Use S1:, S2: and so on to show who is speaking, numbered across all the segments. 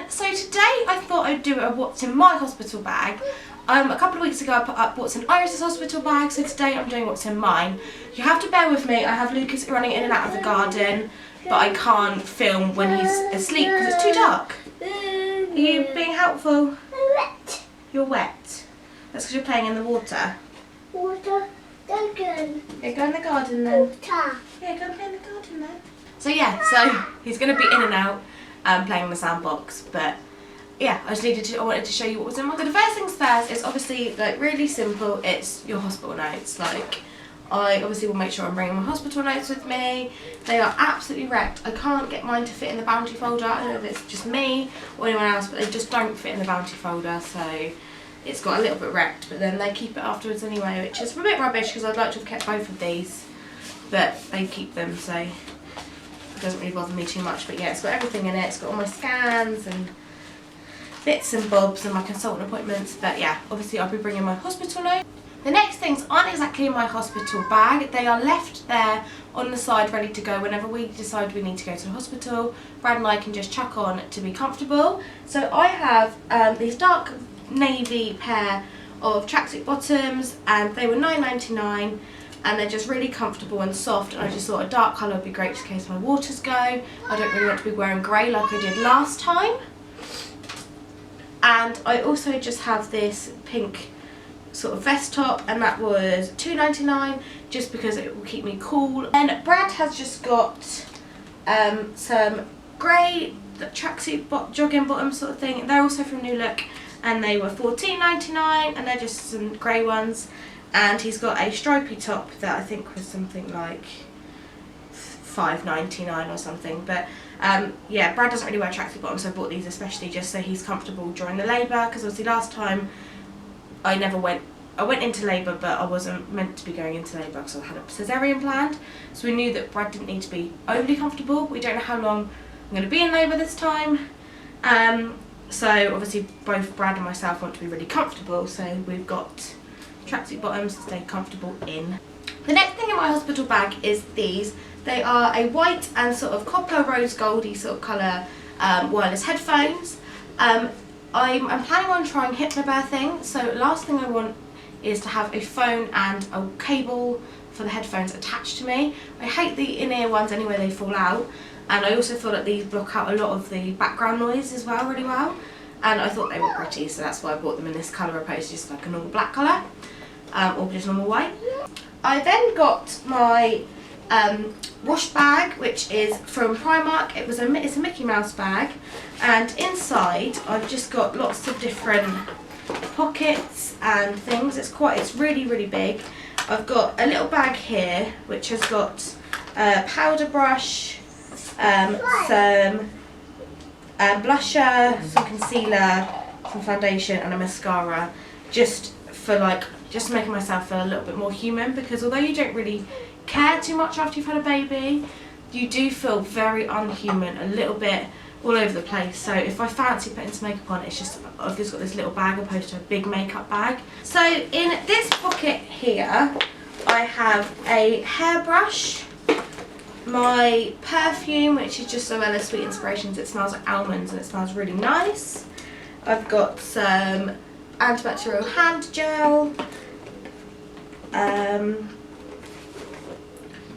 S1: So today I thought I'd do a what's in my hospital bag. A couple of weeks ago I put up what's in Iris's hospital bag, so today I'm doing what's in mine. You have to bear with me, I have Lucas running in and out of the garden, but I can't film when he's asleep because it's too dark. Are you being helpful?
S2: I'm wet.
S1: You're wet. That's because you're playing in the water.
S2: Water, garden.
S1: Yeah, go in the garden then.
S2: Water.
S1: Yeah, go and play in the garden then. So yeah, so he's going to be in and out playing in the sandbox, but yeah, I wanted to show you what was in my. So the first things first is obviously like really simple. It's your hospital notes. Like I obviously will make sure I'm bringing my hospital notes with me. They are absolutely wrecked. I can't get mine to fit in the bounty folder. I don't know if it's just me or anyone else, but they just don't fit in the bounty folder. So it's got a little bit wrecked, but then they keep it afterwards anyway, which is a bit rubbish because I'd like to have kept both of these, but they keep them, so it doesn't really bother me too much. But yeah, it's got everything in it. It's got all my scans and bits and bobs and my consultant appointments, but yeah, obviously I'll be bringing my hospital note. The next things aren't exactly in my hospital bag. They are left there on the side ready to go whenever we decide we need to go to the hospital. Brad and I can just chuck on to be comfortable. So I have these dark navy pair of tracksuit bottoms, and they were $9.99 and they're just really comfortable and soft, and I just thought a dark colour would be great just in case my waters go. I don't really want to be wearing grey like I did last time. And I also just have this pink sort of vest top, and that was $2.99 just because it will keep me cool. And Brad has just got some grey tracksuit jogging bottoms sort of thing. They're also from New Look and they were $14.99 and they're just some grey ones. And he's got a stripy top that I think was something like $5.99 or something. But yeah, Brad doesn't really wear tracksuit bottoms, so I bought these especially just so he's comfortable during the labour, because obviously last time I went into labour, but I wasn't meant to be going into labour because I had a cesarean planned. So we knew that Brad didn't need to be overly comfortable. We don't know how long I'm going to be in labour this time. So obviously both Brad and myself want to be really comfortable, so we've got tracksuit bottoms to stay comfortable in. The next thing in my hospital bag is these. They are a white and sort of copper rose goldy sort of colour wireless headphones. I'm planning on trying hypnobirthing, so last thing I want is to have a phone and a cable for the headphones attached to me. I hate the in-ear ones anyway, they fall out, and I also feel that these block out a lot of the background noise as well really well, and I thought they were pretty, so that's why I bought them in this colour opposed to just like a normal black colour or just normal white. I then got my wash bag, which is from Primark. It's a Mickey Mouse bag, and inside I've just got lots of different pockets and things. It's really big. I've got a little bag here which has got a powder brush, some blusher, some concealer, some foundation and a mascara, just making myself feel a little bit more human, because although you don't really care too much after you've had a baby, you do feel very unhuman, a little bit all over the place. So if I fancy putting some makeup on, it's just I've just got this little bag opposed to a big makeup bag. So in this pocket here I have a hairbrush, my perfume, which is just Zoella Sweet Inspirations. It smells like almonds and it smells really nice. I've got some antibacterial hand gel,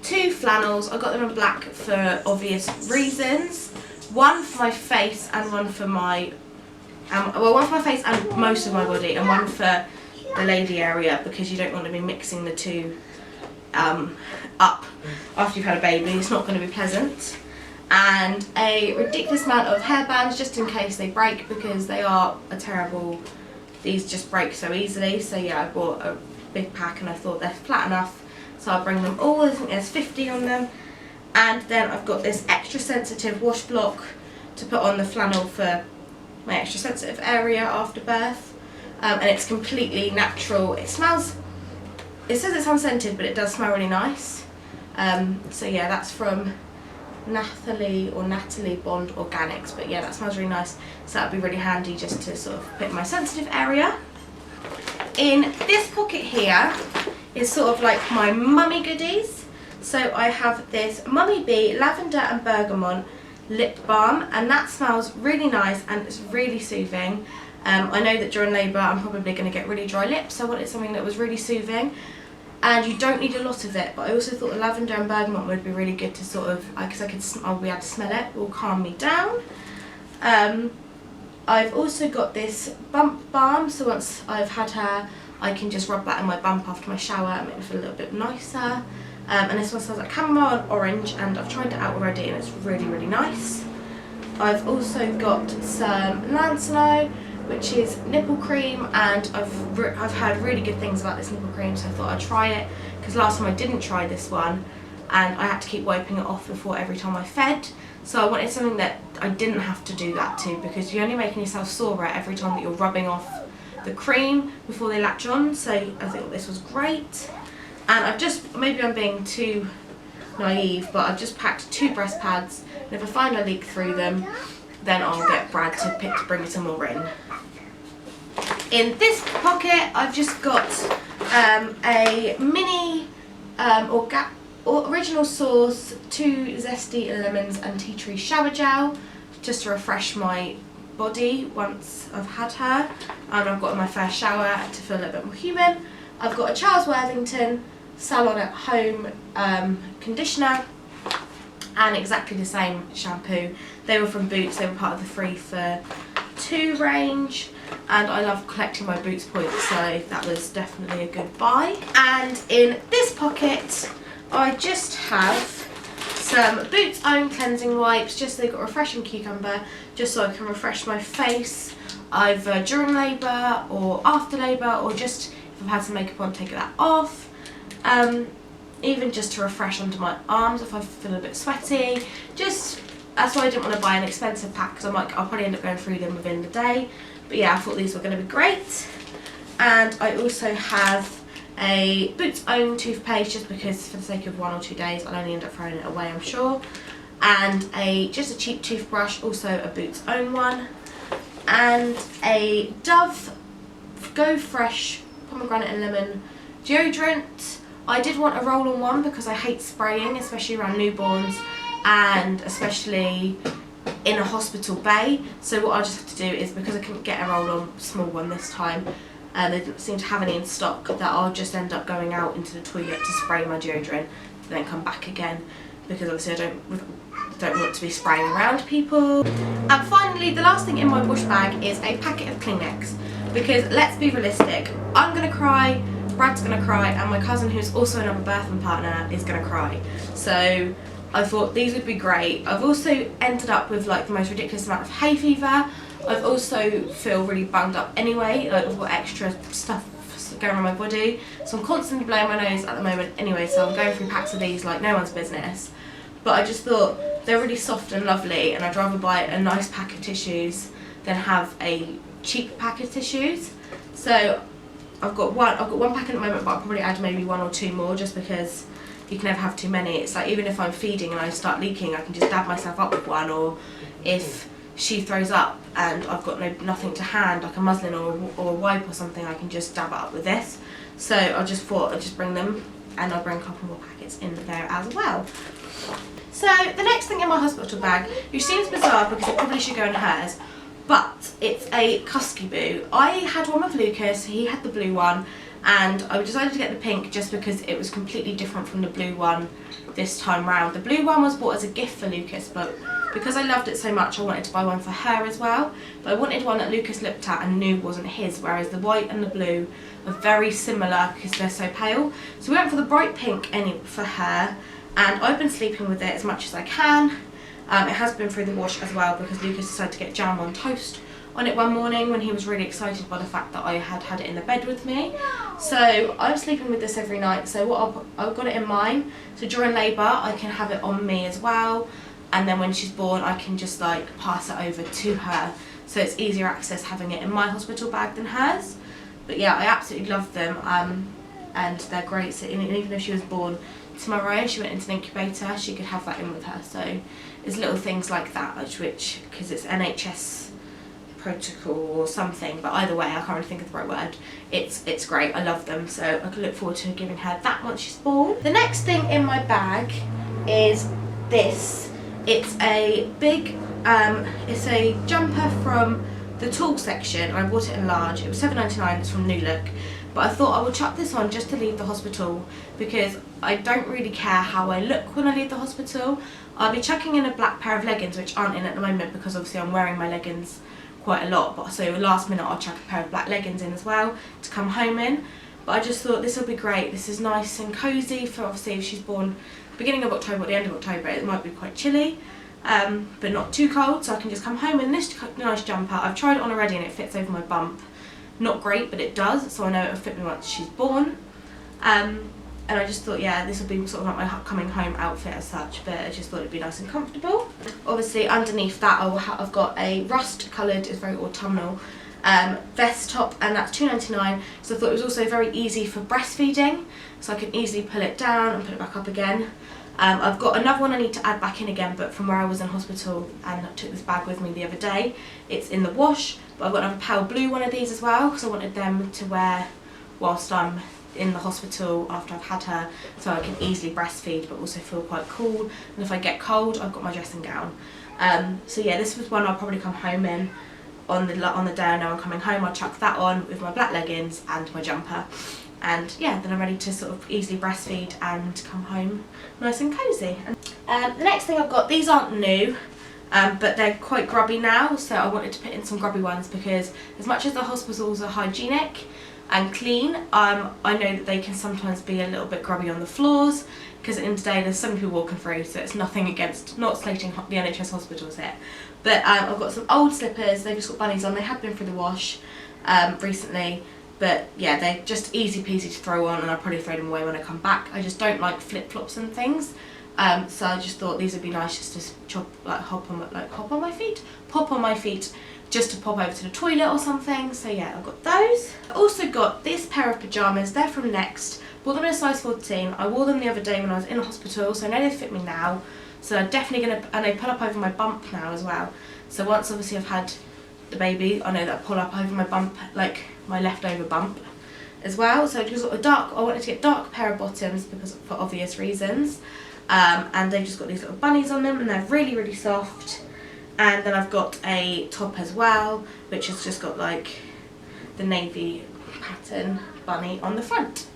S1: 2 flannels. I got them in black for obvious reasons. One for my face and one for my, one for my face and most of my body, and one for the lady area, because you don't want to be mixing the two up after you've had a baby. It's not going to be pleasant. And a ridiculous amount of hairbands just in case they break, because they are terrible. These just break so easily. So yeah, I bought a big pack and I thought they're flat enough, so I'll bring them all. I think there's 50 on them. And then I've got this extra sensitive wash block to put on the flannel for my extra sensitive area after birth. And it's completely natural. It says it's unscented, but it does smell really nice. So yeah, that's from Natalie Bond Organics, but yeah, that smells really nice, so that'd be really handy just to sort of put in my sensitive area. In this pocket here is sort of like my mummy goodies. So I have this Mummy Bee lavender and bergamot lip balm, and that smells really nice and it's really soothing. I know that during labour I'm probably going to get really dry lips, so I wanted something that was really soothing. And you don't need a lot of it, but I also thought the lavender and bergamot would be really good to sort of, because I'll be able to smell it, it will calm me down. I've also got this bump balm, so once I've had her, I can just rub that in my bump after my shower and make me feel a little bit nicer. And this one smells like chamomile and orange, and I've tried it out already and it's really, really nice. I've also got some Lansano, which is nipple cream, and I've heard really good things about this nipple cream, so I thought I'd try it, because last time I didn't try this one and I had to keep wiping it off before every time I fed. So I wanted something that I didn't have to do that to, because you're only making yourself sorer every time that you're rubbing off the cream before they latch on, so I think this was great. And I've just, maybe I'm being too naive, but I've just packed 2 breast pads, and if I find I leak through them, then I'll get Brad to bring some more in. In this pocket I've just got a mini Original Source 2 zesty lemons and tea tree shower gel, just to refresh my body once I've had her and I've got my first shower to feel a little bit more human. I've got a Charles Worthington Salon at Home conditioner and exactly the same shampoo. They were from Boots, they were part of the 3 for 2 range, and I love collecting my Boots points, so that was definitely a good buy. And in this pocket I just have some Boots Own cleansing wipes, just so they've got refreshing cucumber, just so I can refresh my face either during labour or after labour, or just if I've had some makeup on, take that off. Even just to refresh under my arms if I feel a bit sweaty. Just, that's why I didn't want to buy an expensive pack, because I'll probably end up going through them within the day. But yeah, I thought these were going to be great. And I also have a Boots Own toothpaste, just because for the sake of 1 or 2 days I'll only end up throwing it away, I'm sure. And just a cheap toothbrush, also a Boots Own one. And a Dove Go Fresh pomegranate and lemon deodorant. I did want a roll-on one because I hate spraying, especially around newborns and especially in a hospital bay. So what I just have to do is, because I couldn't get a roll-on small one this time, they didn't seem to have any in stock, that I'll just end up going out into the toilet to spray my deodorant and then come back again, because obviously I don't want to be spraying around people. And finally, the last thing in my bush bag is a packet of Kleenex, because let's be realistic, I'm going to cry, Brad's going to cry, and my cousin, who's also another birthing partner, is going to cry. So I thought these would be great. I've also ended up with like the most ridiculous amount of hay fever. I've also feel really bunged up anyway, like I've got extra stuff going around my body, so I'm constantly blowing my nose at the moment anyway, so I'm going through packs of these like no one's business. But I just thought they're really soft and lovely, and I'd rather buy a nice pack of tissues than have a cheap pack of tissues. So I've got one pack at the moment, but I'll probably add maybe 1 or 2 more, just because you can never have too many. It's like, even if I'm feeding and I start leaking, I can just dab myself up with one, or if she throws up and I've got nothing to hand, like a muslin or a wipe or something, I can just dab it up with this. So I just thought I'd just bring them, and I'll bring a couple more packets in there as well. So the next thing in my hospital bag, which seems bizarre because it probably should go in hers, but it's a Cusky Boo. I had one with Lucas, he had the blue one, and I decided to get the pink just because it was completely different from the blue one this time round. The blue one was bought as a gift for Lucas, but because I loved it so much I wanted to buy one for her as well. But I wanted one that Lucas looked at and knew wasn't his, whereas the white and the blue are very similar because they're so pale. So we went for the bright pink for her, and I've been sleeping with it as much as I can. It has been through the wash as well, because Lucas decided to get jam on toast on it one morning when he was really excited by the fact that I had it in the bed with me. So I'm sleeping with this every night. So I've got it in mine, so during labour I can have it on me as well, and then when she's born I can just like pass it over to her, so it's easier access having it in my hospital bag than hers. But yeah, I absolutely love them, and they're great. So even if she was born tomorrow and she went into an incubator, she could have that in with her. So it's little things like that, which because it's NHS protocol or something, but either way I can't really think of the right word. It's great, I love them, so I can look forward to giving her that once she's born. The next thing in my bag is this, It's a big, it's a jumper from the tall section. I bought it in large. It was £7.99. It's from New Look. But I thought I would chuck this on just to leave the hospital because I don't really care how I look when I leave the hospital. I'll be chucking in a black pair of leggings, which aren't in at the moment because obviously I'm wearing my leggings quite a lot. But so last minute I'll chuck a pair of black leggings in as well to come home in. But I just thought this will be great. This is nice and cosy for obviously if she's born beginning of October or the end of October. It might be quite chilly, but not too cold. So I can just come home in this nice jumper. I've tried it on already and it fits over my bump. Not great, but it does, so I know it'll fit me once she's born. And I just thought, yeah, this will be sort of like my coming home outfit as such, but I just thought it'd be nice and comfortable. Obviously, underneath that, I've got a rust-coloured, it's very autumnal, vest top, and that's £2.99. So I thought it was also very easy for breastfeeding, so I can easily pull it down and put it back up again. I've got another one I need to add back in again, but from where I was in hospital and I took this bag with me the other day, it's in the wash. But I've got another pale blue one of these as well because I wanted them to wear whilst I'm in the hospital after I've had her, so I can easily breastfeed but also feel quite cool. And if I get cold, I've got my dressing gown. So yeah, this was one I'll probably come home in on the day I know I'm coming home. I'll chuck that on with my black leggings and my jumper. And yeah, then I'm ready to sort of easily breastfeed and come home nice and cosy. The next thing I've got, these aren't new, but they're quite grubby now, so I wanted to put in some grubby ones because as much as the hospitals are hygienic and clean, I know that they can sometimes be a little bit grubby on the floors because at the end of the day there's so many people walking through, so it's nothing against, not slating the NHS hospitals here. But I've got some old slippers, they've just got bunnies on, they have been through the wash recently. But yeah, they're just easy peasy to throw on and I'll probably throw them away when I come back. I just don't like flip-flops and things. So I just thought these would be nice just to pop on my feet just to pop over to the toilet or something. So yeah, I've got those. I also got this pair of pyjamas, they're from Next. Bought them in a size 14. I wore them the other day when I was in hospital, so I know they fit me now. So I'm definitely gonna, and they pull up over my bump now as well. So once obviously I've had the baby, I know that I pull up over my bump, like my leftover bump as well. So I just got I wanted to get dark pair of bottoms because for obvious reasons. And they've just got these little bunnies on them and they're really, really soft. And then I've got a top as well, which has just got like the navy pattern bunny on the front.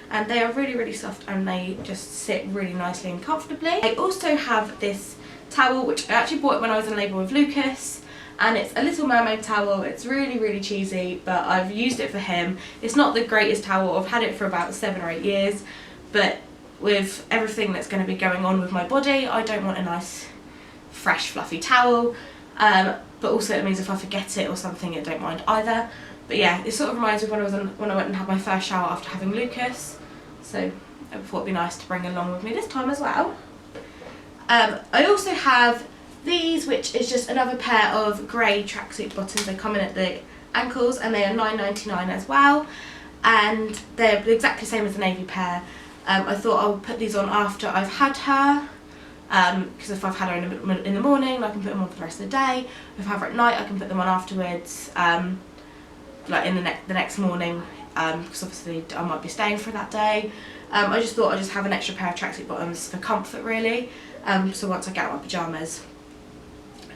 S1: And they are really, really soft and they just sit really nicely and comfortably. I also have this towel, which I actually bought when I was in labour with Lucas. And it's a Little Mermaid towel. It's really, really cheesy, but I've used it for him. It's not the greatest towel. I've had it for about 7 or 8 years, but with everything that's going to be going on with my body, I don't want a nice, fresh, fluffy towel. But also it means if I forget it or something, I don't mind either. But yeah, it sort of reminds me of when I went and had my first shower after having Lucas. So I thought it'd be nice to bring along with me this time as well. I also have these, which is just another pair of grey tracksuit bottoms. They come in at the ankles and they are £9.99 as well. And they're exactly the same as the navy pair. I thought I'll put these on after I've had her, because if I've had her in the morning, I can put them on for the rest of the day. If I have her at night, I can put them on afterwards, like in the next morning, because obviously I might be staying for that day. I just thought I'd just have an extra pair of tracksuit bottoms for comfort really, so once I get out my pyjamas.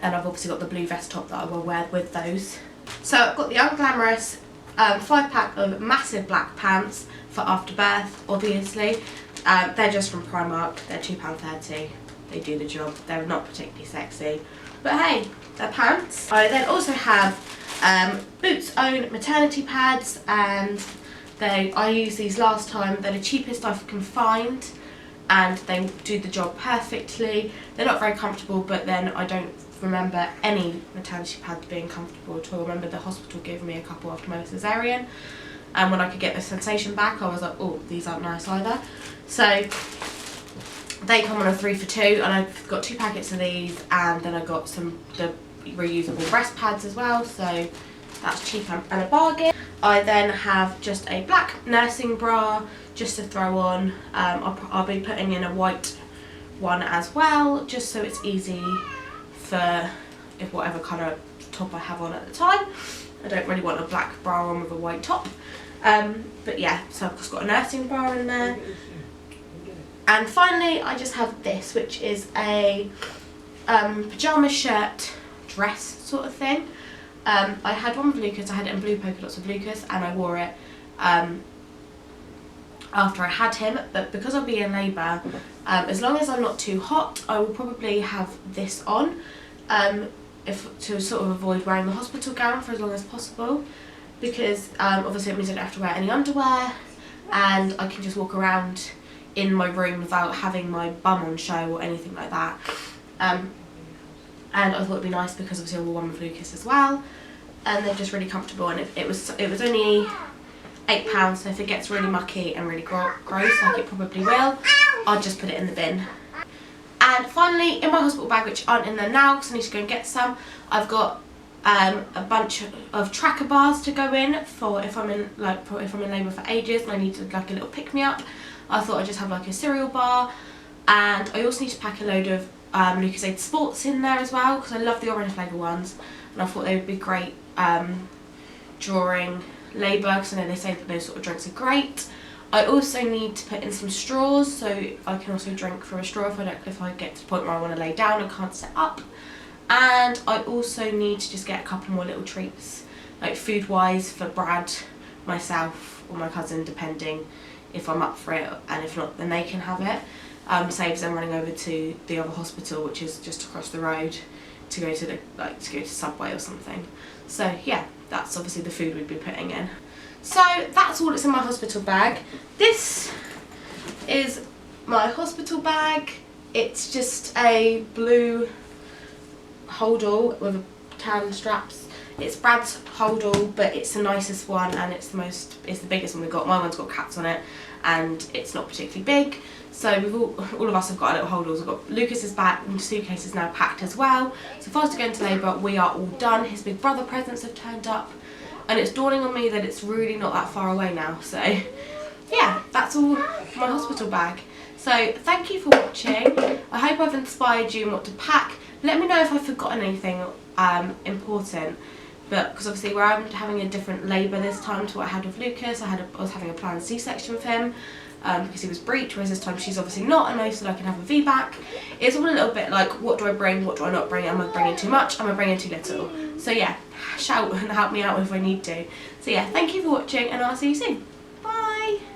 S1: And I've obviously got the blue vest top that I will wear with those. So I've got the Unglamorous 5-pack of massive black pants for after birth, obviously. They're just from Primark, they're £2.30. They do the job, they're not particularly sexy. But hey, they're pants. I then also have Boots Own maternity pads, and I used these last time. They're the cheapest I can find and they do the job perfectly. They're not very comfortable, but then I don't remember any maternity pads being comfortable at all. I remember the hospital giving me a couple after my cesarean, and when I could get the sensation back I was like, oh, these aren't nice either. So they come on a 3 for 2, and I've got 2 packets of these, and then I got the reusable breast pads as well, so that's cheap and a bargain. I then have just a black nursing bra just to throw on. I'll be putting in a white one as well, just so it's easy for if whatever colour top I have on at the time. I don't really want a black bra on with a white top. But yeah, so I've just got a nursing bra in there. And finally I just have this, which is a pyjama shirt dress sort of thing. I had one with Lucas, I had it in blue polka dots with Lucas, and I wore it after I had him, but because I'll be in labour, as long as I'm not too hot, I will probably have this on, to sort of avoid wearing the hospital gown for as long as possible, because obviously it means I don't have to wear any underwear, and I can just walk around in my room without having my bum on show or anything like that. And I thought it'd be nice because obviously I wore one with Lucas as well, and they're just really comfortable, and it was only £8, so if it gets really mucky and really gross, like it probably will, I'll just put it in the bin. And finally, in my hospital bag, which aren't in there now because I need to go and get some, I've got a bunch of tracker bars to go in for if I'm in labour for ages and I need to, like, a little pick me up. I thought I'd just have like a cereal bar, and I also need to pack a load of Lucozade Sports in there as well because I love the orange flavour ones, and I thought they would be great during labour because I know they say that those sort of drinks are great. I also need to put in some straws so I can also drink from a straw if I get to the point where I want to lay down and can't sit up. And I also need to just get a couple more little treats, like food wise, for Brad, myself or my cousin, depending if I'm up for it, and if not then they can have it. Saves them running over to the other hospital, which is just across the road, to go to Subway or something. So yeah, that's obviously the food we'd be putting in. So that's all that's in my hospital bag. This is my hospital bag. It's just a blue holdall with a tan straps. It's Brad's holdall, but it's the nicest one and it's the biggest one we've got. My one's got cats on it and it's not particularly big. So we've all of us have got our little holdalls. We've got Lucas's bag and suitcase is now packed as well. So if I was to go into labour, we are all done. His big brother presents have turned up, and it's dawning on me that it's really not that far away now. So yeah, that's all my hospital bag. So thank you for watching. I hope I've inspired you on what to pack. Let me know if I've forgotten anything important, but because obviously we're having a different labour this time to what I had with Lucas. I was having a planned C-section with him because he was breech, whereas this time she's obviously not, and I said I can have a VBAC. It's all a little bit like, what do I bring, what do I not bring, am I bringing too much, am I bringing too little? So yeah, shout and help me out if I need to. So yeah, thank you for watching and I'll see you soon. Bye!